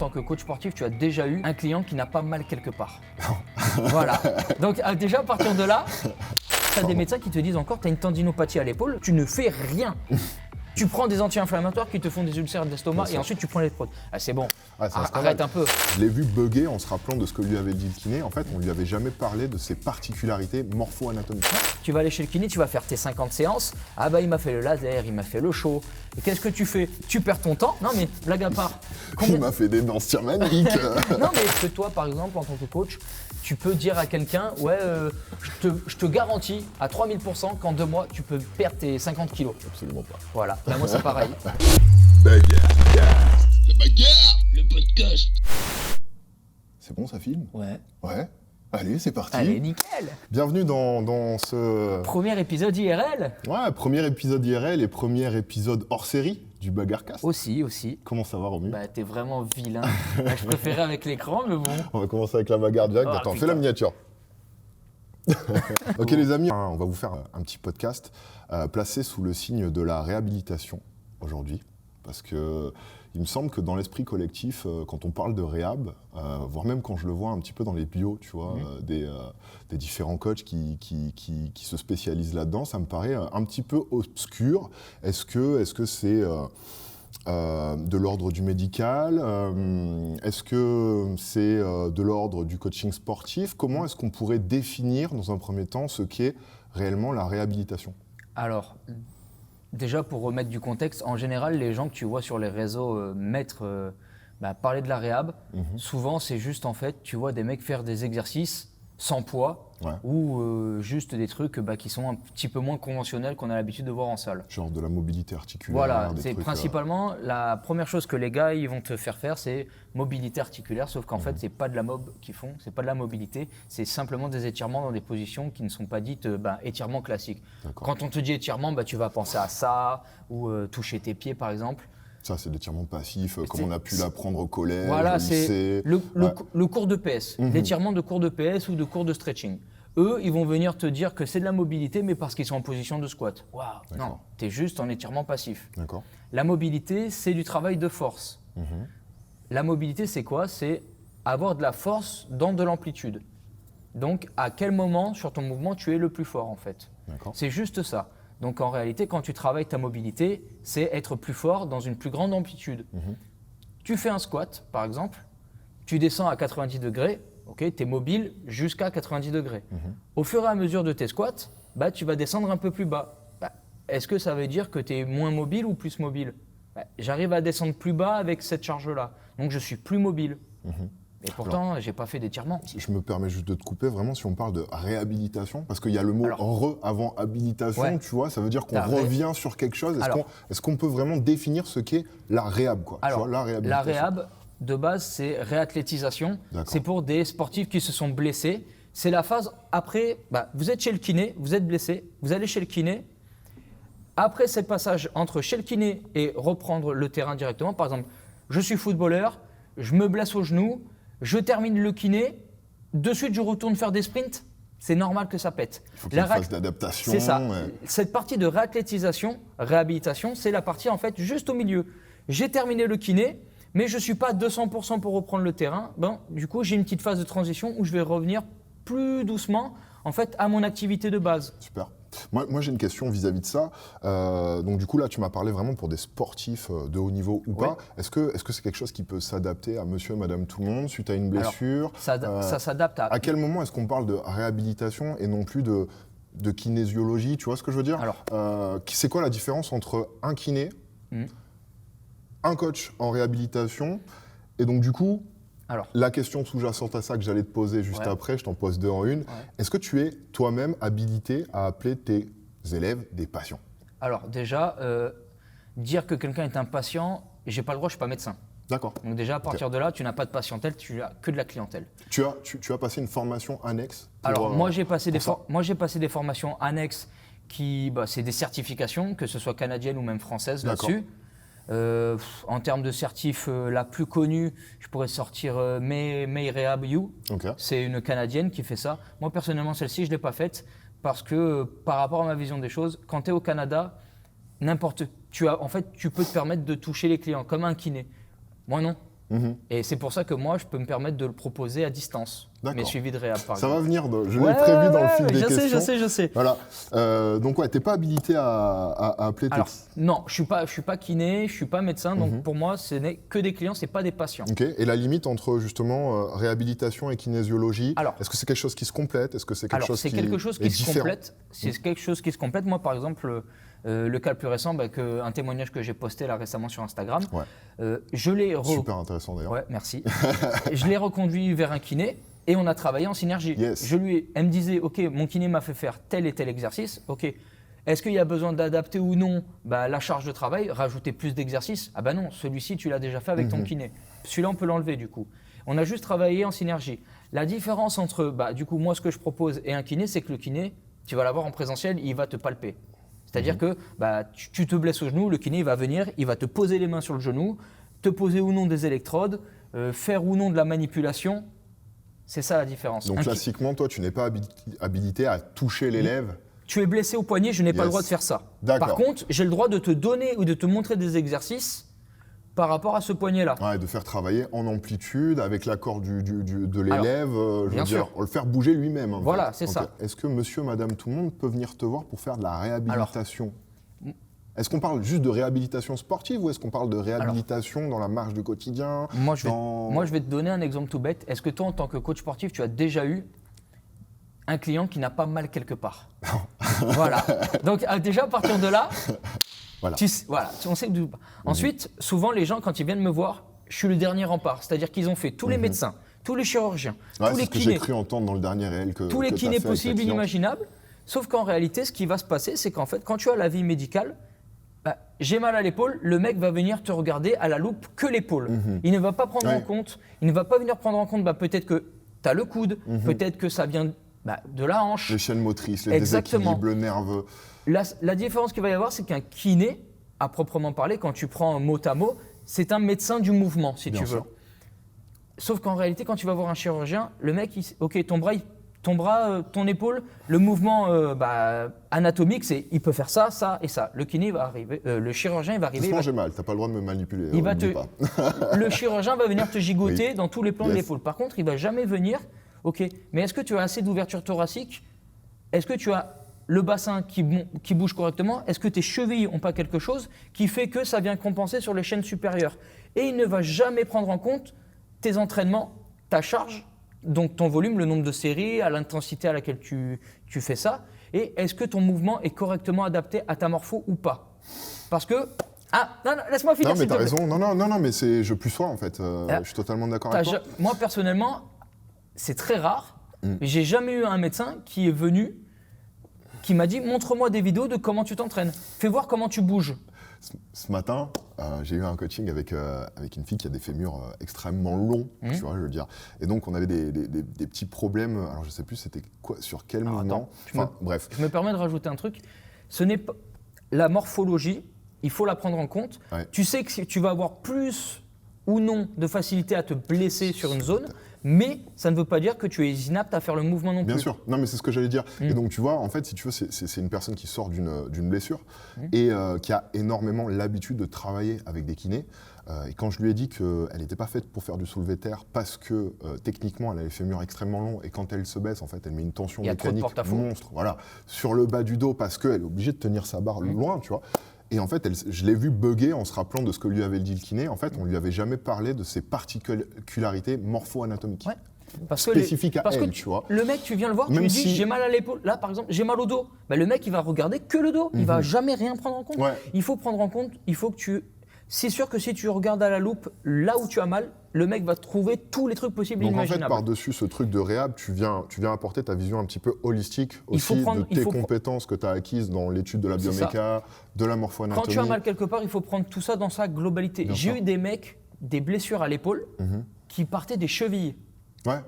En tant que coach sportif, tu as déjà eu un client qui n'a pas mal quelque part. Voilà. Donc déjà à partir de là, tu as des médecins qui te disent encore, tu as une tendinopathie à l'épaule, tu ne fais rien. Tu prends des anti-inflammatoires qui te font des ulcères d'estomac et ensuite tu prends les prods. Ah, c'est bon, arrête un peu. Je l'ai vu bugger en se rappelant de ce que lui avait dit le kiné. En fait, on lui avait jamais parlé de ses particularités morpho-anatomiques. Tu vas aller chez le kiné, tu vas faire tes 50 séances. Ah bah il m'a fait le laser, il m'a fait le chaud. Et qu'est-ce que tu fais? Tu perds ton temps? Non mais blague à part. Il m'a fait des dents magnifiques. Non mais est-ce que toi par exemple en tant que coach, tu peux dire à quelqu'un je te garantis à 3000% qu'en 2 mois tu peux perdre tes 50 kilos? Absolument pas. Voilà, bah, moi c'est pareil. La bagarre, Le podcast. c'est bon, ça filme? Ouais. Ouais. Allez, c'est parti. Allez, nickel. Bienvenue dans ce Premier épisode IRL. premier épisode IRL et premier épisode hors série du Bagarcast. Aussi. Comment ça va, Romu? Bah t'es vraiment vilain. Bah, je préférais avec l'écran, mais bon. On va commencer avec la bagarre directe. Oh, Attends, putain. fais la miniature. Ok les amis, on va vous faire un petit podcast placé sous le signe de la réhabilitation aujourd'hui. Parce que il me semble que dans l'esprit collectif, quand on parle de réhab, voire même quand je le vois un petit peu dans les bios, tu vois, des différents coachs qui se spécialisent là-dedans, ça me paraît un petit peu obscur. Est-ce que c'est de l'ordre du médical? Est-ce que c'est de l'ordre du coaching sportif? Comment est-ce qu'on pourrait définir dans un premier temps ce qu'est réellement la réhabilitation? Alors, déjà pour remettre du contexte, en général les gens que tu vois sur les réseaux parler de la réhab, souvent c'est juste en fait, tu vois des mecs faire des exercices sans poids. Ouais. Ou juste des trucs qui sont un petit peu moins conventionnels qu'on a l'habitude de voir en salle. Genre de la mobilité articulaire. Voilà, des c'est trucs, principalement la première chose que les gars ils vont te faire, c'est mobilité articulaire, sauf qu'en fait c'est pas de la mob qu'ils font, c'est pas de la mobilité, c'est simplement des étirements dans des positions qui ne sont pas dites étirements classiques. D'accord. Quand on te dit étirement, tu vas penser à ça ou toucher tes pieds par exemple. Ça, c'est l'étirement passif, comme on a pu l'apprendre au collège, Voilà, au c'est lycée. le cours de PS, l'étirement de cours de PS ou de cours de stretching. Eux, ils vont venir te dire que c'est de la mobilité, mais parce qu'ils sont en position de squat. Waouh, non, tu es juste en étirement passif. D'accord. La mobilité, c'est du travail de force. La mobilité, c'est quoi? C'est avoir de la force dans de l'amplitude. Donc, à quel moment sur ton mouvement tu es le plus fort en fait? D'accord. C'est juste ça. Donc, en réalité, quand tu travailles ta mobilité, c'est être plus fort dans une plus grande amplitude. Tu fais un squat, par exemple, tu descends à 90 degrés, okay, tu es mobile jusqu'à 90 degrés. Au fur et à mesure de tes squats, tu vas descendre un peu plus bas. Est-ce que ça veut dire que tu es moins mobile ou plus mobile? J'arrive à descendre plus bas avec cette charge-là, donc je suis plus mobile. Et pourtant, j'ai pas fait d'étirement. Je me permets juste de te couper, vraiment, si on parle de réhabilitation, parce qu'il y a le mot avant habilitation, tu vois, ça veut dire qu'on revient sur quelque chose. Est-ce qu'on peut vraiment définir ce qu'est la réhab, quoi? Alors, tu vois, la réhabilitation. La réhab, de base, c'est réathlétisation. C'est pour des sportifs qui se sont blessés. C'est la phase après, vous êtes chez le kiné, vous êtes blessé, vous allez chez le kiné. Après, c'est le passage entre chez le kiné et reprendre le terrain directement. Par exemple, je suis footballeur, je me blesse au genou, je termine le kiné, de suite je retourne faire des sprints. C'est normal que ça pète. Il faut qu'il y ait une phase d'adaptation. C'est ça. Ouais. Cette partie de réhabilitation, c'est la partie en fait juste au milieu. J'ai terminé le kiné, mais je ne suis pas 200% pour reprendre le terrain. Du coup, j'ai une petite phase de transition où je vais revenir plus doucement en fait, à mon activité de base. Super. Moi, j'ai une question vis-à-vis de ça. Donc du coup, là, tu m'as parlé vraiment pour des sportifs de haut niveau ou pas. Est-ce que c'est quelque chose qui peut s'adapter à monsieur, madame, tout le monde suite à une blessure? Alors, ça s'adapte à... À quel moment est-ce qu'on parle de réhabilitation et non plus de kinésiologie? Tu vois ce que je veux dire? C'est quoi la différence entre un kiné, un coach en réhabilitation et donc du coup... la question sous-jacente à ça que j'allais te poser juste après, je t'en pose deux en une. Est-ce que tu es toi-même habilité à appeler tes élèves des patients? Alors déjà, dire que quelqu'un est un patient, j'ai pas le droit, je suis pas médecin. D'accord. Donc déjà, à partir de là, tu n'as pas de patientèle, tu as que de la clientèle. Tu as passé une formation annexe pour, moi, j'ai passé des formations annexes qui, c'est des certifications, que ce soit canadiennes ou même françaises là-dessus. En termes de certif, la plus connue, je pourrais sortir May Rehab You. C'est une Canadienne qui fait ça. Moi, personnellement, celle-ci, je ne l'ai pas faite parce que par rapport à ma vision des choses, quand tu es au Canada, tu peux te permettre de toucher les clients comme un kiné. Moi, non. Et c'est pour ça que moi, je peux me permettre de le proposer à distance. D'accord. Mes suivis de réhab, par Ça exemple. va venir, je l'ai prévu dans le fil des questions. Je sais. Voilà. Donc ouais, t'es pas habilité à appeler tes... Alors, non, je suis pas kiné, je suis pas médecin, donc pour moi, ce n'est que des clients, c'est pas des patients. Ok. Et la limite entre justement réhabilitation et kinésiologie, est-ce que c'est quelque chose qui se complète? Est-ce que c'est quelque chose qui est différent? C'est quelque chose qui se complète. Moi, par exemple, le cas le plus récent, un témoignage que j'ai posté là récemment sur Instagram, je l'ai super intéressant d'ailleurs. Ouais, merci. Je l'ai reconduit vers un kiné et on a travaillé en synergie. Yes. Elle me disait, ok, mon kiné m'a fait faire tel et tel exercice, ok. Est-ce qu'il y a besoin d'adapter ou non la charge de travail, rajouter plus d'exercices? Ah bah non, celui-ci tu l'as déjà fait avec ton kiné. Celui-là on peut l'enlever du coup. On a juste travaillé en synergie. La différence entre du coup moi ce que je propose et un kiné, c'est que le kiné, tu vas l'avoir en présentiel, il va te palper. C'est-à-dire que tu te blesses au genou, le kiné il va venir, il va te poser les mains sur le genou, te poser ou non des électrodes, faire ou non de la manipulation. C'est ça la différence. Donc classiquement, toi, tu n'es pas habilité à toucher l'élève. Tu es blessé au poignet, je n'ai pas le droit de faire ça. Par contre, j'ai le droit de te donner ou de te montrer des exercices par rapport à ce poignet-là. Ouais, de faire travailler en amplitude avec l'accord de l'élève, le faire bouger lui-même. Voilà, c'est ça. Est-ce que monsieur, madame, tout le monde peut venir te voir pour faire de la réhabilitation? Est-ce qu'on parle juste de réhabilitation sportive ou est-ce qu'on parle de réhabilitation dans la marche du quotidien? Moi, je vais te donner un exemple tout bête. Est-ce que toi, en tant que coach sportif, tu as déjà eu un client qui n'a pas mal quelque part? Voilà. Donc déjà, à partir de là, on sait d'où. Ensuite, souvent, les gens, quand ils viennent me voir, je suis le dernier rempart. C'est-à-dire qu'ils ont fait tous les médecins, tous les chirurgiens, tous les kinés. C'est ce que j'ai cru entendre dans le dernier réel que tous les kinés possibles, inimaginables. Sauf qu'en réalité, ce qui va se passer, c'est qu'en fait, quand tu as la vie médicale, j'ai mal à l'épaule, le mec va venir te regarder à la loupe que l'épaule. Il ne va pas prendre en compte, il ne va pas venir prendre en compte peut-être que tu as le coude, peut-être que ça vient de la hanche. Les chaînes motrices, les déséquilibres nerveux. La différence qu'il va y avoir, c'est qu'un kiné, à proprement parler, quand tu prends mot à mot, c'est un médecin du mouvement, si tu veux. Sauf qu'en réalité, quand tu vas voir un chirurgien, le mec, ton bras, ton épaule, le mouvement anatomique, c'est il peut faire ça, ça et ça. Le kiné va arriver, le chirurgien il va arriver. J'ai mal, t'as pas le droit de me manipuler. Le chirurgien va venir te gigoter dans tous les plans de l'épaule. Par contre, il va jamais venir. Ok, mais est-ce que tu as assez d'ouverture thoracique? Est-ce que tu as le bassin qui bouge correctement? Est-ce que tes chevilles n'ont pas quelque chose qui fait que ça vient compenser sur les chaînes supérieures? Et il ne va jamais prendre en compte tes entraînements, ta charge, donc ton volume, le nombre de séries, à l'intensité à laquelle tu fais ça. Et est-ce que ton mouvement est correctement adapté à ta morpho ou pas? Parce que... non, laisse-moi finir. Non, mais t'as raison. Non, mais je plus sois en fait. Je suis totalement d'accord avec toi. Moi, personnellement, c'est très rare. J'ai jamais eu un médecin qui est venu, qui m'a dit « Montre-moi des vidéos de comment tu t'entraînes. Fais voir comment tu bouges. » Ce matin, j'ai eu un coaching avec une fille qui a des fémurs extrêmement longs, tu vois, je veux dire. Et donc, on avait des petits problèmes. Alors, je sais plus c'était quoi, sur quel mouvement. Bref. Je me permets de rajouter un truc. Ce n'est pas la morphologie. Il faut la prendre en compte. Ouais. Tu sais que tu vas avoir plus ou non de facilité à te blesser sur une zone, mais ça ne veut pas dire que tu es inapte à faire le mouvement non plus. Bien sûr, non mais c'est ce que j'allais dire. Et donc tu vois, en fait, si tu veux, c'est une personne qui sort d'une blessure et qui a énormément l'habitude de travailler avec des kinés. Et quand je lui ai dit qu'elle n'était pas faite pour faire du soulevé terre parce que techniquement elle a les fémurs extrêmement longs et quand elle se baisse, en fait, elle met une tension mécanique monstre, voilà, sur le bas du dos parce qu'elle est obligée de tenir sa barre loin, tu vois. Et en fait, je l'ai vu bugger en se rappelant de ce que lui avait dit le kiné. En fait, on lui avait jamais parlé de ses particularités morpho-anatomiques. Ouais. Spécifiques à elle, tu vois. Le mec, tu viens le voir, tu lui dis j'ai mal à l'épaule. Là, par exemple, j'ai mal au dos. Bah, le mec, il va regarder que le dos. Il va jamais rien prendre en compte. Ouais. Il faut prendre en compte, il faut que tu... C'est sûr que si tu regardes à la loupe là où tu as mal, le mec va trouver tous les trucs possibles et imaginables. Donc en fait, par-dessus ce truc de réhab, tu viens apporter ta vision un petit peu holistique aussi de tes compétences que tu as acquises dans l'étude de la bioméca, de la morpho-anatomie. Quand tu as mal quelque part, il faut prendre tout ça dans sa globalité. J'ai eu des mecs, des blessures à l'épaule qui partaient des chevilles. Ouais.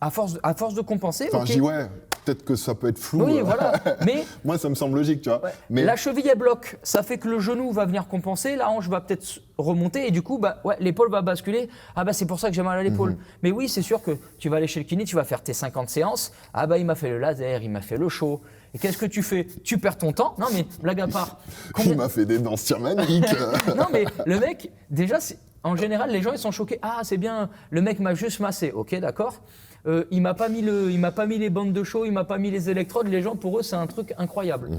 À force de compenser. Enfin, je dis peut-être que ça peut être flou. Oui, voilà. Mais moi, ça me semble logique, tu vois. Ouais. Mais la cheville, elle bloque. Ça fait que le genou va venir compenser, la hanche va peut-être remonter et du coup, l'épaule va basculer. Ah c'est pour ça que j'ai mal à l'épaule. Mais oui, c'est sûr que tu vas aller chez le kiné, tu vas faire tes 50 séances. Il m'a fait le laser, il m'a fait le chaud. Et qu'est-ce que tu fais? Tu perds ton temps. Non mais blague à part. Il m'a fait des danses magnifiques. Non mais le mec, déjà, en général, les gens ils sont choqués. Ah c'est bien, le mec m'a juste massé. Ok, d'accord. Il m'a pas mis les bandes de show, il m'a pas mis les électrodes. Les gens, pour eux, c'est un truc incroyable.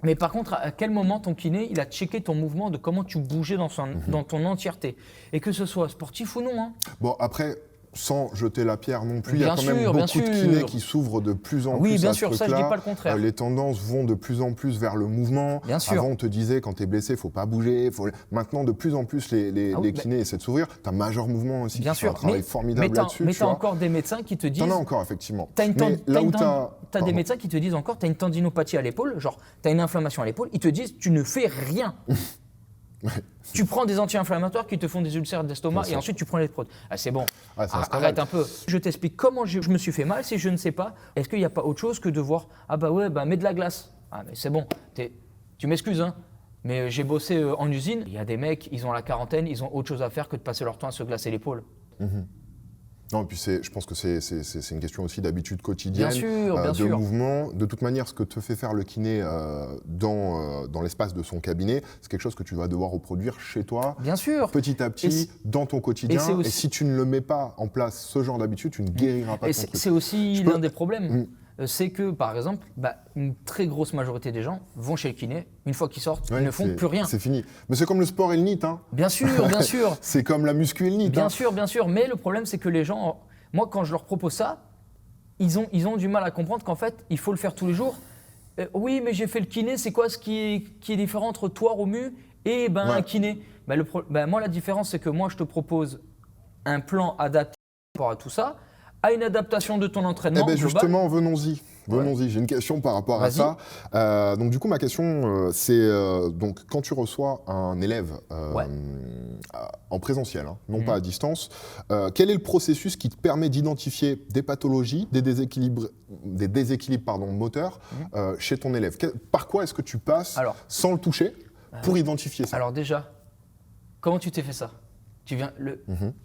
Mais par contre, à quel moment ton kiné, il a checké ton mouvement de comment tu bougeais dans ton entièreté? Et que ce soit sportif ou non. Hein. Bon, après, sans jeter la pierre non plus, il y a Bien quand même sûr, bien beaucoup de sûr. kinés qui s'ouvrent de plus en Oui, plus bien à sûr, ce ça, je dis truc-là. pas le contraire. Les tendances vont de plus en plus vers le mouvement. Bien sûr. Avant, on te disait, quand tu es blessé, il ne faut pas bouger. Maintenant, de plus en plus, les kinés essaient de s'ouvrir. Tu as Major Mouvement aussi Bien qui fait un sûr, travail formidable là-dessus. mais tu as encore des médecins qui te disent... T'en as encore, effectivement. Tu as Pardon. des médecins qui te disent encore, tu as une tendinopathie à l'épaule, genre tu as une inflammation à l'épaule, ils te disent tu ne fais rien. Ouais. Tu prends des anti-inflammatoires qui te font des ulcères d'estomac Bien et sûr. ensuite tu prends l'électrode. Ah, c'est bon, Ouais, c'est un scandale. arrête un peu. Je t'explique comment je me suis fait mal si je ne sais pas. Est-ce qu'il n'y a pas autre chose que de voir, ah bah ouais, bah mets de la glace. Ah mais c'est bon, tu m'excuses, hein, mais j'ai bossé en usine. Il y a des mecs, ils ont la quarantaine, ils ont autre chose à faire que de passer leur temps à se glacer l'épaule. Non, et puis je pense que c'est une question aussi d'habitude quotidienne, Bien sûr, bien de sûr. mouvement. De toute manière, ce que te fait faire le kiné dans l'espace de son cabinet, c'est quelque chose que tu vas devoir reproduire chez toi, Bien sûr. petit à petit, dans ton quotidien. c'est aussi- Et si tu ne le mets pas en place, ce genre d'habitude, tu ne guériras pas Et ton truc. c'est aussi peux- l'un des problèmes. C'est que, par exemple, une très grosse majorité des gens vont chez le kiné, une fois qu'ils sortent, Ouais, ils ne font plus rien. C'est fini. Mais c'est comme le sport et le NEAT. Hein. Bien sûr, bien sûr. C'est comme la muscu et le NEAT. Bien hein. sûr, bien sûr. Mais le problème, c'est que les gens, moi, quand je leur propose ça, ils ont du mal à comprendre qu'en fait, il faut le faire tous les jours. Oui, mais j'ai fait le kiné, c'est quoi ce qui est différent entre toi, Romu, et un kiné? Moi, la différence, c'est que moi, je te propose un plan adapté par rapport à tout ça, à une adaptation de ton entraînement Eh bien global. justement, venons-y. J'ai une question par rapport à Vas-y. ça. Donc du coup, ma question, c'est donc quand tu reçois un élève en présentiel, hein, non pas à distance, quel est le processus qui te permet d'identifier des pathologies, des déséquilibres moteurs chez ton élève? Par quoi est-ce que tu passes sans le toucher pour identifier ça? Alors déjà, comment tu t'es fait ça?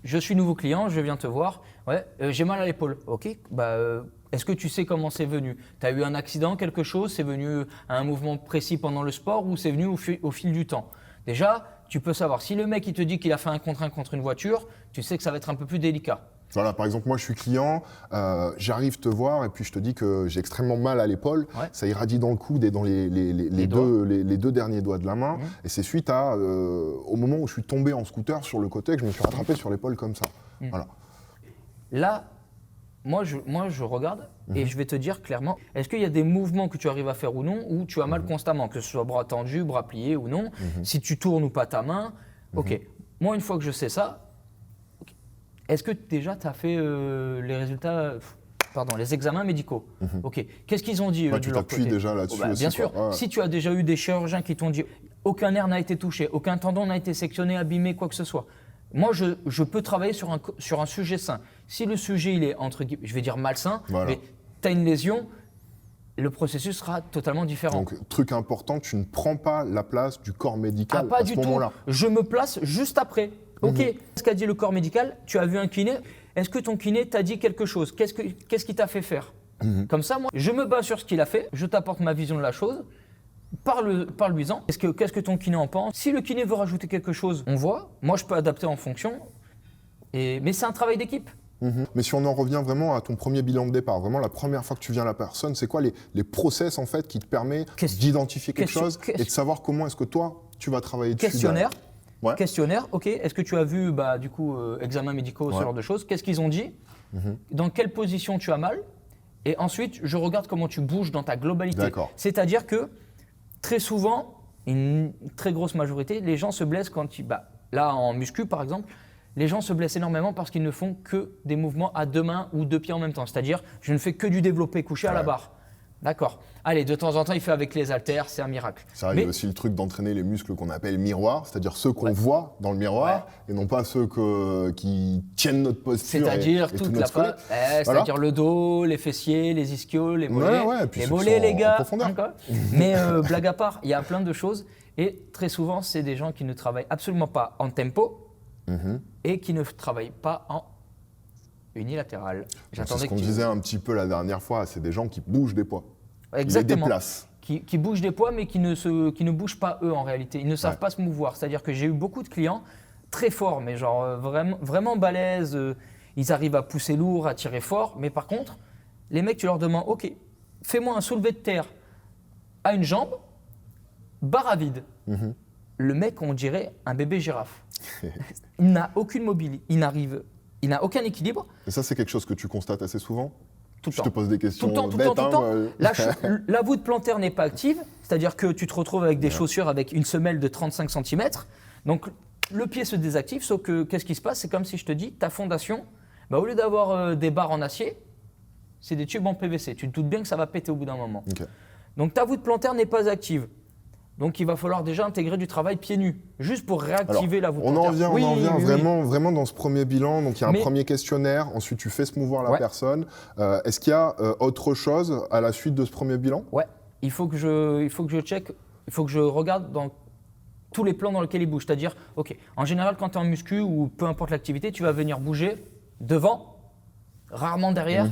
Je suis nouveau client, je viens te voir. Ouais, j'ai mal à l'épaule. Ok. Est-ce que tu sais comment c'est venu? Tu as eu un accident, quelque chose? C'est venu à un mouvement précis pendant le sport ou c'est venu au fil du temps? Déjà, tu peux savoir. Si le mec il te dit qu'il a fait un contre une voiture, tu sais que ça va être un peu plus délicat. Voilà, par exemple, moi je suis client, j'arrive te voir et puis je te dis que j'ai extrêmement mal à l'épaule, ça irradie dans le coude et dans les deux derniers doigts de la main. Et c'est suite au moment où je suis tombé en scooter sur le côté que je me suis rattrapé sur l'épaule comme ça. Voilà. Là, moi je regarde et je vais te dire clairement, est-ce qu'il y a des mouvements que tu arrives à faire ou non, ou tu as mal constamment, que ce soit bras tendu, bras pliés ou non, si tu tournes ou pas ta main. Ok, moi une fois que je sais ça, est-ce que déjà tu as fait les examens médicaux? Ok, qu'est-ce qu'ils ont dit de Tu leur t'appuies côté? déjà là-dessus aussi. Bien sûr, Ouais. si tu as déjà eu des chirurgiens qui t'ont dit aucun nerf n'a été touché, aucun tendon n'a été sectionné, abîmé, quoi que ce soit. Moi, je peux travailler sur un sujet sain. Si le sujet, il est, entre guillemets, je vais dire malsain, mais tu as une lésion, le processus sera totalement différent. Donc, truc important, tu ne prends pas la place du corps médical pas à du ce moment-là. tout. Je me place juste après. Ok, ce qu'a dit le corps médical, tu as vu un kiné, est-ce que ton kiné t'a dit quelque chose? Qu'est-ce qui t'a fait faire? Comme ça, moi, je me base sur ce qu'il a fait, je t'apporte ma vision de la chose. Parle-lui-en. Qu'est-ce que ton kiné en pense? Si le kiné veut rajouter quelque chose, on voit. Moi, je peux adapter en fonction. Mais c'est un travail d'équipe. Mais si on en revient vraiment à ton premier bilan de départ, vraiment la première fois que tu viens à la personne, c'est quoi les process en fait qui te permet d'identifier quelque chose et de savoir comment est-ce que toi, tu vas travailler dessus? Questionnaire, ok. Est-ce que tu as vu examens médicaux, ce genre de choses? Qu'est-ce qu'ils ont dit? Dans quelle position tu as mal? Et ensuite, je regarde comment tu bouges dans ta globalité. C'est-à-dire que très souvent, une très grosse majorité, les gens se blessent quand là, en muscu par exemple, les gens se blessent énormément parce qu'ils ne font que des mouvements à deux mains ou deux pieds en même temps. C'est-à-dire, je ne fais que du développé couché à la barre. D'accord. Allez, de temps en temps, il fait avec les haltères, c'est un miracle. Ça arrive aussi le truc d'entraîner les muscles qu'on appelle miroirs, c'est-à-dire ceux qu'on voit dans le miroir et non pas ceux qui tiennent notre posture. C'est-à-dire toute la face, c'est-à-dire le dos, les fessiers, les ischios, les mollets, puis les mollets, les gars. Hein, mais blague à part, il y a plein de choses et très souvent, c'est des gens qui ne travaillent absolument pas en tempo et qui ne travaillent pas en unilatéral. C'est ce qu'on disait un petit peu la dernière fois, c'est des gens qui bougent des poids. Exactement. les déplace. Qui bougent des poids, mais qui ne bougent pas eux en réalité. Ils ne savent pas se mouvoir. C'est-à-dire que j'ai eu beaucoup de clients très forts, mais genre vraiment balèzes. Ils arrivent à pousser lourd, à tirer fort. Mais par contre, les mecs, tu leur demandes, ok, fais-moi un soulevé de terre à une jambe, barre à vide. Le mec, on dirait un bébé girafe. Il n'a aucune mobilité, il n'a aucun équilibre. Et ça, c'est quelque chose que tu constates assez souvent? Tout le Je temps. te pose des questions Tout le bêtes. temps. La voûte plantaire n'est pas active, c'est-à-dire que tu te retrouves avec des chaussures avec une semelle de 35 cm. Donc le pied se désactive, sauf que qu'est-ce qui se passe? C'est comme si je te dis, ta fondation, au lieu d'avoir des barres en acier, c'est des tubes en PVC. Tu te doutes bien que ça va péter au bout d'un moment. Okay. Donc ta voûte plantaire n'est pas active. Donc il va falloir déjà intégrer du travail pieds nus, juste pour réactiver la voûte plantaire. On en vient vraiment dans ce premier bilan. Donc il y a un premier questionnaire, ensuite tu fais se mouvoir la personne. Est-ce qu'il y a autre chose à la suite de ce premier bilan? Ouais, il faut que je check, il faut que je regarde dans tous les plans dans lesquels il bouge. C'est-à-dire, ok, en général quand tu es en muscu ou peu importe l'activité, tu vas venir bouger devant, rarement derrière,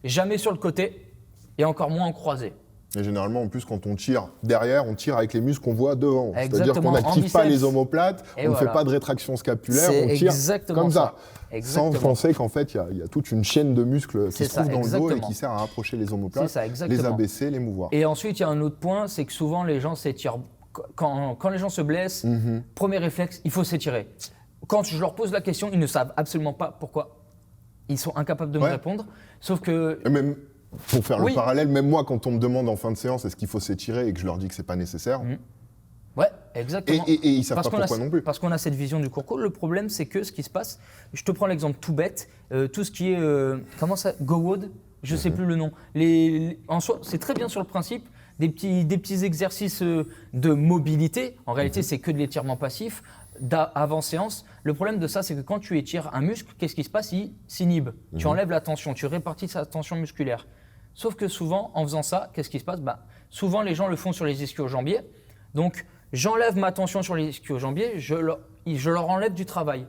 jamais sur le côté et encore moins en croisé. Et généralement, en plus, quand on tire derrière, on tire avec les muscles qu'on voit devant. C'est-à-dire qu'on Exactement, n'active pas les omoplates, on ne fait pas de rétraction scapulaire, on tire comme ça. Sans penser qu'en fait, il y a toute une chaîne de muscles qui se trouve dans le dos et qui sert à rapprocher les omoplates, les abaisser, les mouvoir. Et ensuite, il y a un autre point, c'est que souvent les gens s'étirent. Quand les gens se blessent, premier réflexe, il faut s'étirer. Quand je leur pose la question, ils ne savent absolument pas pourquoi. Ils sont incapables de me répondre. Sauf que… Et même pour faire le parallèle, même moi, quand on me demande en fin de séance est-ce qu'il faut s'étirer et que je leur dis que c'est pas nécessaire. Ouais, exactement. Et ils savent pas pourquoi non plus. Parce qu'on a cette vision du cours. Le problème, c'est que ce qui se passe, je te prends l'exemple tout bête, tout ce qui est, comment ça, GoWood, je sais plus le nom. En soi, c'est très bien sur le principe, des petits exercices de mobilité. En réalité, c'est que de l'étirement passif, avant séance. Le problème de ça, c'est que quand tu étires un muscle, qu'est-ce qui se passe? Il s'inhibe. Tu enlèves la tension, tu répartis sa tension musculaire. Sauf que souvent, en faisant ça, qu'est-ce qui se passe? Souvent, les gens le font sur les ischio-jambiers. Donc, j'enlève ma tension sur les ischio-jambiers, je leur enlève du travail.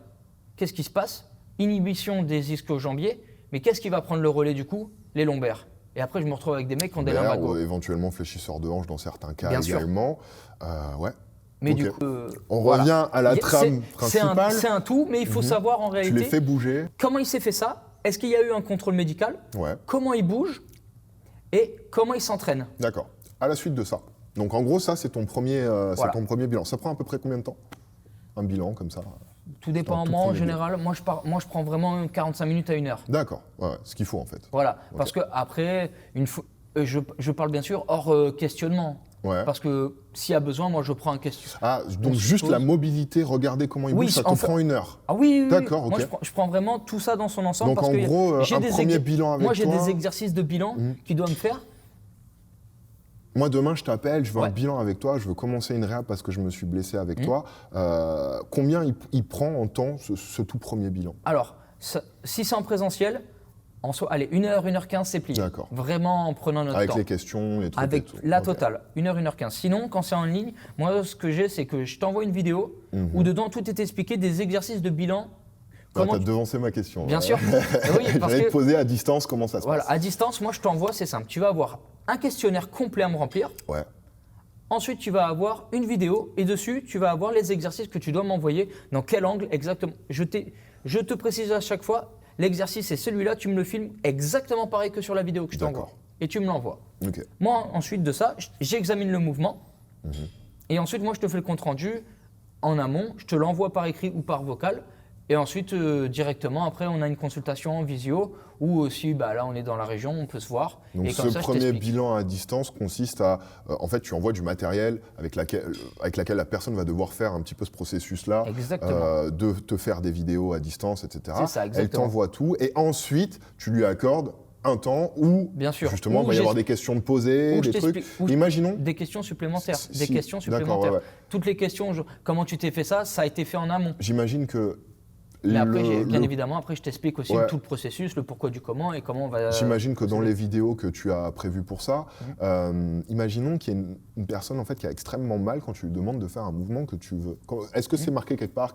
Qu'est-ce qui se passe? Inhibition des ischio-jambiers. Mais qu'est-ce qui va prendre le relais du coup? Les lombaires. Et après, je me retrouve avec des mecs qui ont des lumbagos. Éventuellement fléchisseurs de hanche dans certains cas également. Mais du coup, on revient à la trame principale. C'est un tout, mais il faut savoir en réalité… Tu les fais bouger. Comment il s'est fait ça? Est-ce qu'il y a eu un contrôle médical? Comment il bouge? Et comment il s'entraîne? D'accord. À la suite de ça. Donc en gros, ça, c'est ton premier bilan. Ça prend à peu près combien de temps? Un bilan comme ça? Tout dépend. Moi, en général, moi, je prends vraiment 45 minutes à 1 heure. D'accord. Ce qu'il faut en fait. Voilà. Okay. Parce qu'après, je parle bien sûr hors questionnement. Parce que s'il y a besoin, moi je prends un questionnement. Donc juste la mobilité, regarder comment il bouge, ça te prend 1 heure. Oui. D'accord, moi, je prends vraiment tout ça dans son ensemble. Donc parce en gros, un premier bilan avec toi. Moi j'ai des exercices de bilan qui doivent me faire. Moi demain je t'appelle, je veux un bilan avec toi, je veux commencer une réhab parce que je me suis blessé avec toi. Combien il prend en temps ce tout premier bilan? Alors, si c'est en présentiel, en soit, allez, 1h, 1h15, c'est plié. D'accord. Vraiment en prenant notre temps. Avec les questions, les trucs. Avec la totale, 1h, 1h15. Sinon, quand c'est en ligne, moi, ce que j'ai, c'est que je t'envoie une vidéo où dedans, tout est expliqué, des exercices de bilan. Tu as devancé ma question. Bien sûr. Oui, j'allais te poser à distance comment ça se passe. À distance, moi, je t'envoie, c'est simple. Tu vas avoir un questionnaire complet à me remplir. Ensuite, tu vas avoir une vidéo et dessus, tu vas avoir les exercices que tu dois m'envoyer. Dans quel angle exactement? Je te précise à chaque fois. L'exercice est celui-là, tu me le filmes exactement pareil que sur la vidéo que je t'envoie. Et tu me l'envoies. Moi, ensuite de ça, j'examine le mouvement. Et ensuite, moi, je te fais le compte-rendu en amont. Je te l'envoie par écrit ou par vocal. Et ensuite, directement, après, on a une consultation en visio ou aussi, là, on est dans la région, on peut se voir. Donc, ce premier bilan à distance consiste à… en fait, tu envoies du matériel avec laquelle la personne va devoir faire un petit peu ce processus-là. De te faire des vidéos à distance, etc. C'est ça, exactement. Elle t'envoie tout et ensuite, tu lui accordes un temps où, justement, il va y avoir des questions de poser, des trucs. Imaginons… Des questions supplémentaires. Toutes les questions, comment tu t'es fait ça a été fait en amont. J'imagine que… Mais après, bien évidemment, après je t'explique aussi tout le processus, le pourquoi du comment et comment on va… J'imagine que dans les vidéos que tu as prévues pour ça, imaginons qu'il y ait une personne en fait, qui a extrêmement mal quand tu lui demandes de faire un mouvement que tu veux. Est-ce que c'est marqué quelque part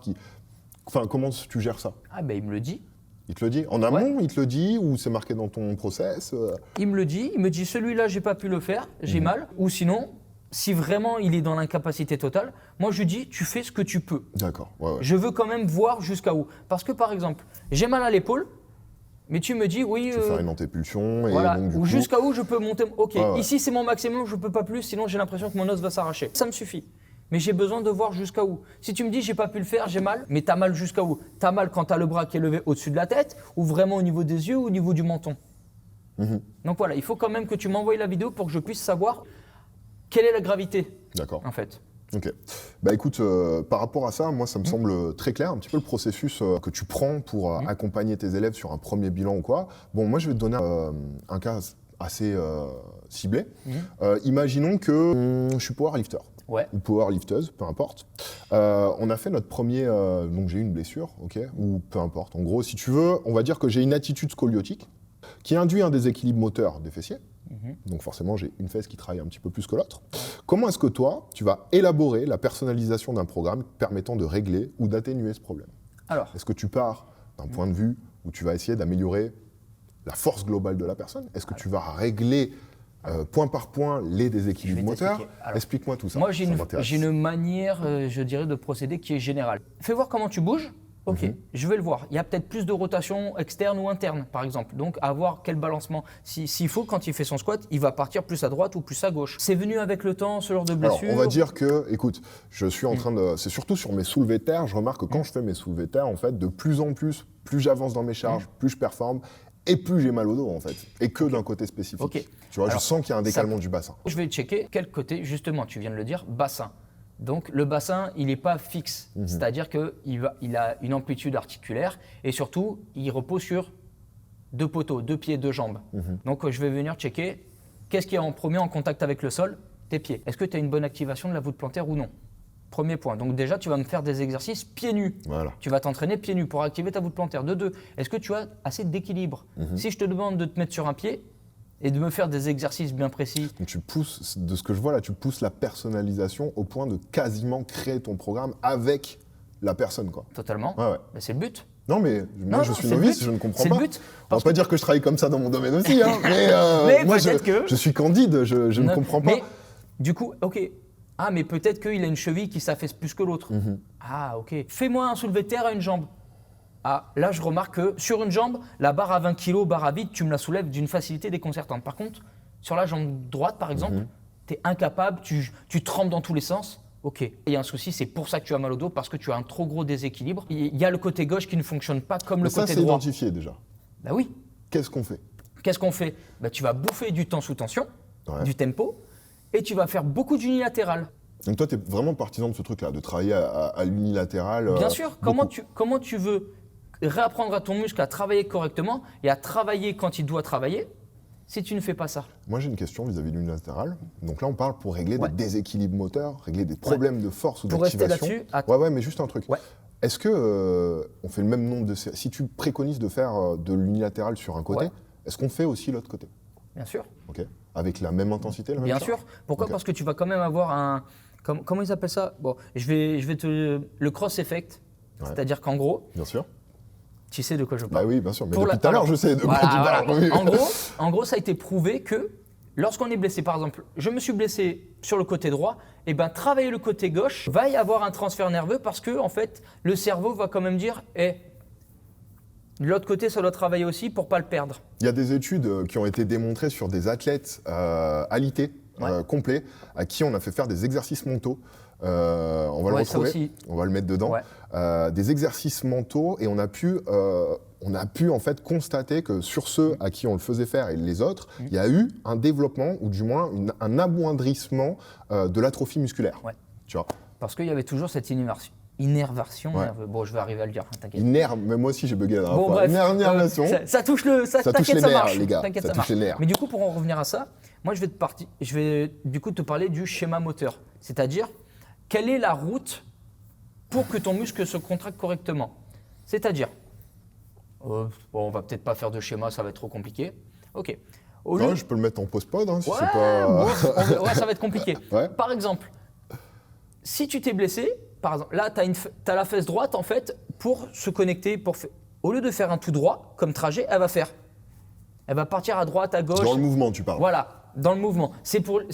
comment tu gères ça? Il me le dit. Il te le dit en amont, il te le dit, ou c'est marqué dans ton process Il me le dit, il me dit celui-là, j'ai pas pu le faire, j'ai mal. Ou sinon, si vraiment il est dans l'incapacité totale, moi je lui dis tu fais ce que tu peux. D'accord. Je veux quand même voir jusqu'à où. Parce que par exemple, j'ai mal à l'épaule, mais tu me dis oui. Tu veux faire une antépulsion et voilà, donc, du ou coup... jusqu'à où je peux monter. Ok, Ouais. ici c'est mon maximum, je peux pas plus, sinon j'ai l'impression que mon os va s'arracher. Ça me suffit. Mais j'ai besoin de voir jusqu'à où. Si tu me dis j'ai pas pu le faire, j'ai mal, mais t'as mal jusqu'à où? T'as mal quand t'as le bras qui est levé au-dessus de la tête, ou vraiment au niveau des yeux, ou au niveau du menton. Donc voilà, il faut quand même que tu m'envoies la vidéo pour que je puisse savoir quelle est la gravité. D'accord. En fait. Ok. Bah écoute, par rapport à ça, moi ça me semble très clair, un petit peu le processus que tu prends pour accompagner tes élèves sur un premier bilan ou quoi. Bon, moi je vais te donner un cas assez ciblé. Imaginons que je suis powerlifter. Ouais. Ou powerlifteuse, peu importe. On a fait notre premier, donc j'ai eu une blessure, ok, ou peu importe. En gros, si tu veux, on va dire que j'ai une attitude scoliotique qui induit un déséquilibre moteur des fessiers. Donc forcément, j'ai une fesse qui travaille un petit peu plus que l'autre. Comment est-ce que toi, tu vas élaborer la personnalisation d'un programme permettant de régler ou d'atténuer ce problème? Alors, Est-ce que tu pars d'un point de vue où tu vas essayer d'améliorer la force globale de la personne? Est-ce que tu vas régler point par point les déséquilibres moteurs? Explique-moi tout ça. moi j'ai une manière, je dirais, de procéder qui est générale. Fais voir comment tu bouges. Ok, je vais le voir. Il y a peut-être plus de rotation externe ou interne, par exemple. Donc, à voir quel balancement. S'il faut, quand il fait son squat, il va partir plus à droite ou plus à gauche. C'est venu avec le temps, ce genre de blessure. Alors, on va dire que, écoute, je suis en train de... C'est surtout sur mes soulevés de terre. Je remarque que quand je fais mes soulevés de terre, en fait, de plus en plus j'avance dans mes charges, plus je performe et plus j'ai mal au dos, en fait. Et que d'un côté spécifique. Ok. Tu vois, Alors, je sens qu'il y a un décalement du bassin. Je vais checker quel côté, justement, tu viens de le dire, bassin. Donc le bassin, il n'est pas fixe, c'est-à-dire qu'il a une amplitude articulaire et surtout, il repose sur deux poteaux, deux pieds, deux jambes. Donc je vais venir checker qu'est-ce qui est en premier en contact avec le sol? Tes pieds. Est-ce que tu as une bonne activation de la voûte plantaire ou non? Premier point. Donc déjà, tu vas me faire des exercices pieds nus. Voilà. Tu vas t'entraîner pieds nus pour activer ta voûte plantaire. De deux, est-ce que tu as assez d'équilibre? Si je te demande de te mettre sur un pied, et de me faire des exercices bien précis. Donc tu pousses, de ce que je vois là, tu pousses la personnalisation au point de quasiment créer ton programme avec la personne, quoi. Totalement. Ouais. Mais c'est le but. Non, mais moi je suis c'est le novice, but. je ne comprends C'est pas. le but. On va pas dire que je travaille comme ça dans mon domaine aussi, hein, Mais moi peut-être je suis candide, je ne comprends pas. Mais du coup, ok. Ah, mais peut-être qu'il a une cheville qui s'affaisse plus que l'autre. Ah, ok. Fais-moi un soulevé de terre à une jambe. Ah, là, je remarque que sur une jambe, la barre à 20 kg, barre à vide, tu me la soulèves d'une facilité déconcertante. Par contre, sur la jambe droite, par exemple, tu es incapable, tu trembles dans tous les sens. Ok, il y a un souci, c'est pour ça que tu as mal au dos, parce que tu as un trop gros déséquilibre. Il y a le côté gauche qui ne fonctionne pas comme le côté droit. Ça, c'est identifié déjà. Bah oui. Qu'est-ce qu'on fait? Qu'est-ce qu'on fait? Bah, tu vas bouffer du temps sous tension, Ouais. du tempo, et tu vas faire beaucoup d'unilatéral. Donc toi, tu es vraiment partisan de ce truc-là, de travailler à l'unilatéral. Bien sûr, comment tu veux réapprendre à ton muscle à travailler correctement et à travailler quand il doit travailler si tu ne fais pas ça? Moi, j'ai une question vis-à-vis de l'unilatéral. Donc là, on parle pour régler des déséquilibres moteurs, régler des problèmes de force ou d'activation. Pour rester là-dessus. Ouais, mais juste un truc. Ouais. Est-ce que on fait le même nombre de séries? Si tu préconises de faire de l'unilatéral sur un côté, est-ce qu'on fait aussi l'autre côté? Bien sûr. Ok. Avec la même intensité, la même Bien charge? sûr. Pourquoi? Ok. Parce que tu vas quand même avoir un... Comment ils appellent ça? Bon, je vais te... Le cross effect, c'est-à-dire qu'en gros, Bien sûr. tu sais de quoi je parle. Bah oui, bien sûr. Mais Pour depuis tout à l'heure, je sais de quoi tu parles. Voilà. En gros, ça a été prouvé que lorsqu'on est blessé, par exemple, je me suis blessé sur le côté droit, et ben travailler le côté gauche, va y avoir un transfert nerveux parce que en fait, le cerveau va quand même dire, de l'autre côté, ça doit travailler aussi pour pas le perdre. Il y a des études qui ont été démontrées sur des athlètes alités, complets, à qui on a fait faire des exercices mentaux. On va le retrouver, on va le mettre dedans. Ouais. Des exercices mentaux, et on a pu en fait constater que sur ceux à qui on le faisait faire et les autres, il y a eu un développement, ou du moins un amoindrissement de l'atrophie musculaire. Ouais. Tu vois. Parce qu'il y avait toujours cette innervation nerveuse. Bon, je vais arriver à le dire, t'inquiète. Mais moi aussi j'ai bugué la dernière bon, fois. Bref, Innervation. Ça touche les nerfs, les gars. Ça touche les nerfs. Mais du coup, pour en revenir à ça, moi je vais du coup te parler du schéma moteur. C'est-à-dire, quelle est la route pour que ton muscle se contracte correctement? C'est-à-dire, on va peut-être pas faire de schéma, ça va être trop compliqué. Ok. Non, je peux le mettre en post-pod si c'est pas... ça va être compliqué. Ouais. Par exemple, si tu t'es blessé, par exemple, là, tu as la fesse droite, en fait, pour se connecter, au lieu de faire un tout droit comme trajet, elle va partir à droite, à gauche. Dans le mouvement, tu parles. Voilà, dans le mouvement. C'est pour le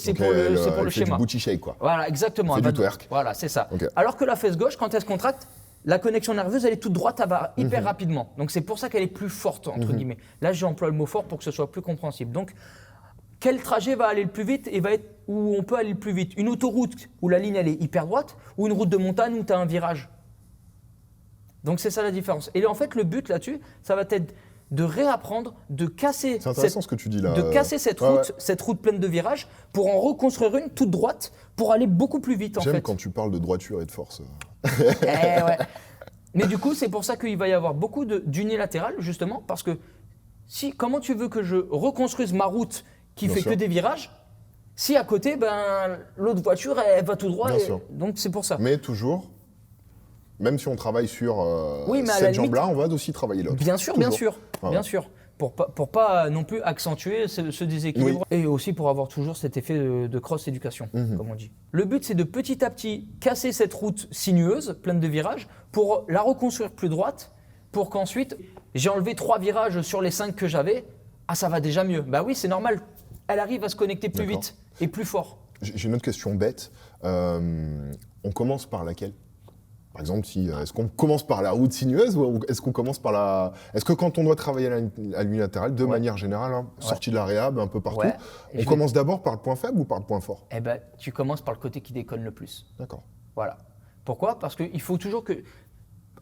schéma. Du booty shake, quoi. Voilà, exactement. Elle fait du twerk. Voilà, c'est ça. Okay. Alors que la fesse gauche, quand elle se contracte, la connexion nerveuse, elle est toute droite, elle va hyper rapidement. Donc c'est pour ça qu'elle est plus forte, entre guillemets. Là, j'emploie le mot fort pour que ce soit plus compréhensible. Donc, quel trajet va aller le plus vite et va être où on peut aller le plus vite? Une autoroute où la ligne elle est hyper droite ou une route de montagne où tu as un virage? Donc c'est ça la différence. Et en fait, le but là-dessus, ça va être de réapprendre, de casser, C'est intéressant ce que tu dis là. de casser cette route pleine de virages pour en reconstruire une toute droite pour aller beaucoup plus vite en fait. J'aime quand tu parles de droiture et de force. Ouais. Mais du coup, c'est pour ça qu'il va y avoir beaucoup d'unilatéral justement parce que comment tu veux que je reconstruise ma route qui fait que des virages si à côté, l'autre voiture, elle va tout droit. Donc c'est pour ça. Mais toujours, même si on travaille sur mais cette jambe-là, on va aussi travailler l'autre. Bien sûr, bien sûr. Pour pas non plus accentuer ce déséquilibre. Et aussi pour avoir toujours cet effet de cross-éducation, comme on dit. Le but, c'est de petit à petit casser cette route sinueuse, pleine de virages, pour la reconstruire plus droite, pour qu'ensuite, j'ai enlevé 3 virages sur les 5 que j'avais. Ah, ça va déjà mieux. Bah oui, c'est normal. Elle arrive à se connecter plus vite et plus fort. J'ai une autre question bête. On commence par laquelle ? Par exemple, est-ce qu'on commence par la route sinueuse ou est-ce qu'on commence par la... Est-ce que quand on doit travailler à l'unilatéral, de manière générale, sortie de la réhab, un peu partout, on commence d'abord par le point faible ou par le point fort ? Eh ben, tu commences par le côté qui déconne le plus. D'accord. Voilà. Pourquoi ? Parce qu'il faut toujours que...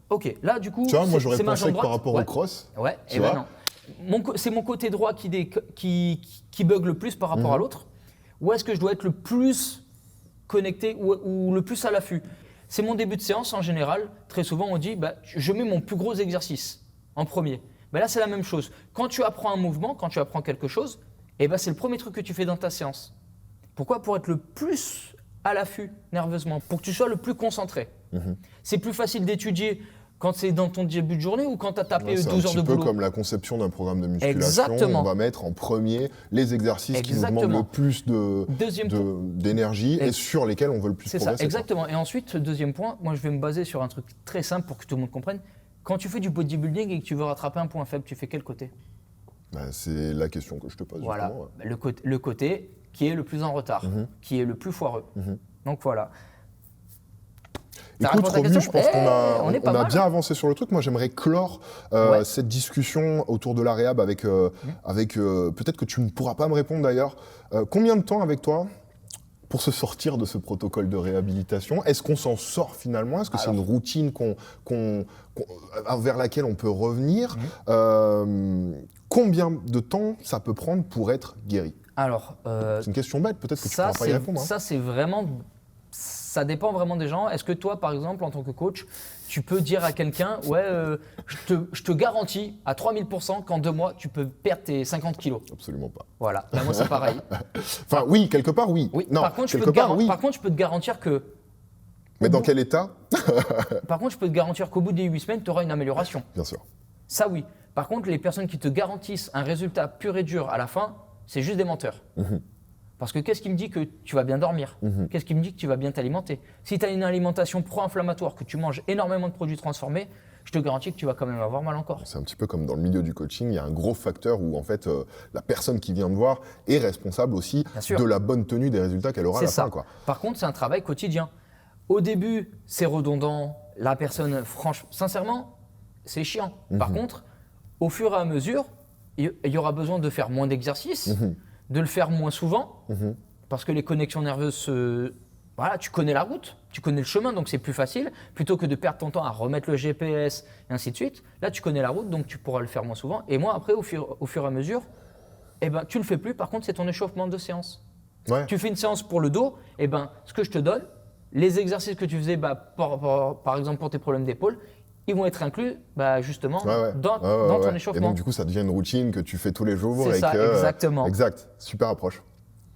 Ok, là du coup, tu vois, moi j'aurais pensé que par rapport au cross, et ben non. C'est mon côté droit qui bug le plus par rapport à l'autre. Où est-ce que je dois être le plus connecté ou le plus à l'affût ? C'est mon début de séance en général. Très souvent, on dit je mets mon plus gros exercice en premier. Là, c'est la même chose. Quand tu apprends un mouvement, quand tu apprends quelque chose, c'est le premier truc que tu fais dans ta séance. Pourquoi ? Pour être le plus à l'affût nerveusement, pour que tu sois le plus concentré. C'est plus facile d'étudier quand c'est dans ton début de journée ou quand tu as tapé 12 heures de boulot. C'est un petit peu comme la conception d'un programme de musculation. Exactement. On va mettre en premier les exercices qui nous demandent le plus d'énergie et sur lesquels on veut le plus progresser. C'est ça, exactement. Et ensuite, deuxième point, moi je vais me baser sur un truc très simple pour que tout le monde comprenne. Quand tu fais du bodybuilding et que tu veux rattraper un point faible, tu fais quel côté ? C'est la question que je te pose. Voilà, le côté qui est le plus en retard, qui est le plus foireux. Donc voilà. Écoute, Romu, je pense qu'on a bien avancé sur le truc. Moi, j'aimerais clore cette discussion autour de la réhab avec peut-être que tu ne pourras pas me répondre d'ailleurs. Combien de temps avec toi pour se sortir de ce protocole de réhabilitation ? Est-ce qu'on s'en sort finalement ? Est-ce que c'est une routine vers laquelle on peut revenir ? Combien de temps ça peut prendre pour être guéri ? Alors, c'est une question bête, peut-être que tu ne pourras pas y répondre. Ça, c'est vraiment... Ça dépend vraiment des gens. Est-ce que toi, par exemple, en tant que coach, tu peux dire à quelqu'un, je te garantis à 3000% qu'en 2 mois, tu peux perdre tes 50 kilos ? Absolument pas. Voilà, moi c'est pareil. Enfin oui, quelque part oui. Non, par contre, je peux te garantir que... Mais dans quel état ? Par contre, je peux te garantir qu'au bout des 8 semaines, tu auras une amélioration. Bien sûr. Ça oui. Par contre, les personnes qui te garantissent un résultat pur et dur à la fin, c'est juste des menteurs. Parce que qu'est-ce qui me dit que tu vas bien dormir ? Qu'est-ce qui me dit que tu vas bien t'alimenter ? Si tu as une alimentation pro-inflammatoire, que tu manges énormément de produits transformés, je te garantis que tu vas quand même avoir mal encore. C'est un petit peu comme dans le milieu du coaching, il y a un gros facteur où en fait la personne qui vient te voir est responsable aussi de la bonne tenue des résultats qu'elle aura à la fin. Quoi. Par contre, c'est un travail quotidien. Au début, c'est redondant, la personne, sincèrement, c'est chiant. Par contre, au fur et à mesure, il y aura besoin de faire moins d'exercices, de le faire moins souvent, parce que les connexions nerveuses, tu connais la route, tu connais le chemin, donc c'est plus facile. Plutôt que de perdre ton temps à remettre le GPS et ainsi de suite, là tu connais la route, donc tu pourras le faire moins souvent. Et moi après, au fur et à mesure, tu le fais plus, par contre c'est ton échauffement de séance. Ouais. Tu fais une séance pour le dos, ce que je te donne, les exercices que tu faisais par exemple pour tes problèmes d'épaule, ils vont être inclus justement dans ton échauffement. Et donc du coup ça devient une routine que tu fais tous les jours. C'est ça, exactement. Exact, super approche.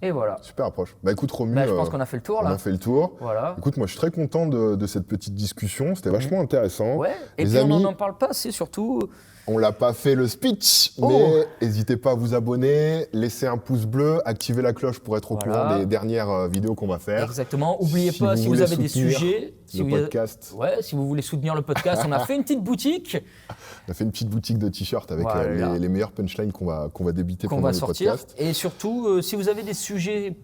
Et voilà. Super approche. Écoute Romu, je pense qu'on a fait le tour là. On a fait le tour. Voilà. Écoute, moi je suis très content de cette petite discussion, c'était vachement intéressant. Ouais. Et puis on n'en parle pas, c'est surtout On l'a pas fait le speech, mais n'hésitez pas à vous abonner, laisser un pouce bleu, activer la cloche pour être au courant des dernières vidéos qu'on va faire. Exactement. N'oubliez pas, si vous avez des sujets, si vous voulez soutenir le podcast, on a fait une petite boutique. On a fait une petite boutique de t-shirts avec les meilleures punchlines qu'on va débiter pendant le podcast. Et surtout, si vous avez des sujets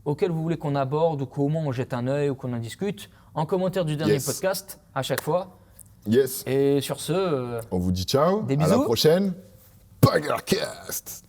auxquels vous voulez qu'on aborde ou qu'au moins on jette un œil ou qu'on en discute, en commentaire du dernier podcast, à chaque fois. Yes. Et sur ce, on vous dit ciao. Des bisous. À la prochaine. Baggercast.